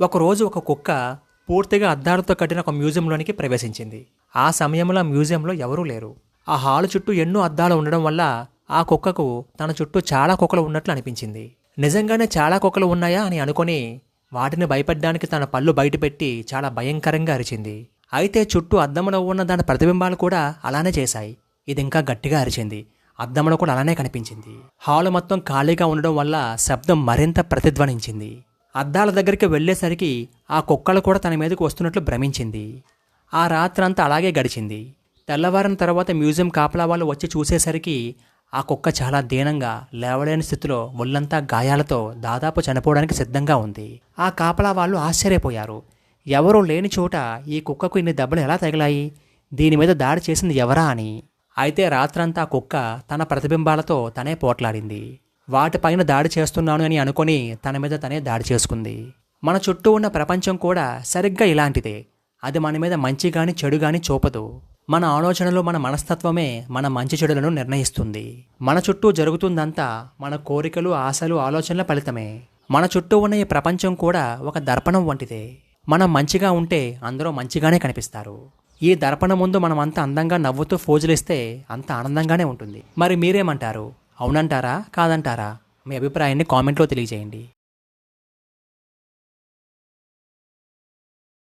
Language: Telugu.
ఒకరోజు ఒక కుక్క పూర్తిగా అద్దాలతో కట్టిన ఒక మ్యూజియంలోనికి ప్రవేశించింది. ఆ సమయంలో మ్యూజియంలో ఎవరూ లేరు. ఆ హాలు చుట్టూ ఎన్నో అద్దాలు ఉండడం వల్ల ఆ కుక్కకు తన చుట్టూ చాలా కుక్కలు ఉన్నట్లు అనిపించింది. నిజంగానే చాలా కుక్కలు ఉన్నాయా అని అనుకుని వాటిని భయపడ్డానికి తన పళ్ళు బయటపెట్టి చాలా భయంకరంగా అరిచింది. అయితే చుట్టూ అద్దంలో ఉన్న దాని ప్రతిబింబాలు కూడా అలానే చేశాయి. ఇది ఇంకా గట్టిగా అరిచింది. అద్దంలో కూడా అలానే కనిపించింది. హాలు మొత్తం ఖాళీగా ఉండడం వల్ల శబ్దం మరింత ప్రతిధ్వనించింది. అద్దాల దగ్గరికి వెళ్లేసరికి ఆ కుక్కలు కూడా తన మీదకు వస్తున్నట్లు భ్రమించింది. ఆ రాత్రంతా అలాగే గడిచింది. తెల్లవారిన తర్వాత మ్యూజియం కాపలా వాళ్ళు వచ్చి చూసేసరికి ఆ కుక్క చాలా దీనంగా లేవలేని స్థితిలో ముళ్ళంతా గాయాలతో దాదాపు చనిపోవడానికి సిద్ధంగా ఉంది. ఆ కాపలా వాళ్ళు ఆశ్చర్యపోయారు. ఎవరూ లేని చోట ఈ కుక్కకు ఇన్ని దెబ్బలు ఎలా తగిలాయి? దీని మీద దాడి చేసింది ఎవరా అని. అయితే రాత్రంతా కుక్క తన ప్రతిబింబాలతో తనే పోట్లాడింది. వాటిపైన దాడి చేస్తున్నాను అని అనుకుని తన మీద తనే దాడి చేసుకుంది. మన చుట్టూ ఉన్న ప్రపంచం కూడా సరిగ్గా ఇలాంటిదే. అది మన మీద మంచి గాని చెడు గాని చూపదు. మన ఆలోచనలు, మన మనస్తత్వమే మన మంచి చెడులను నిర్ణయిస్తుంది. మన చుట్టూ జరుగుతుందంతా మన కోరికలు, ఆశలు, ఆలోచనల ఫలితమే. మన చుట్టూ ఉన్న ఈ ప్రపంచం కూడా ఒక దర్పణం వంటిదే. మనం మంచిగా ఉంటే అందరూ మంచిగానే కనిపిస్తారు. ఈ దర్పణం ముందు మనం అంత అందంగా నవ్వుతూ ఫోజులిస్తే అంత ఆనందంగానే ఉంటుంది. మరి మీరేమంటారు? అవునంటారా? కాదంటారా? మీ అభిప్రాయాన్ని కామెంట్లో తెలియజేయండి.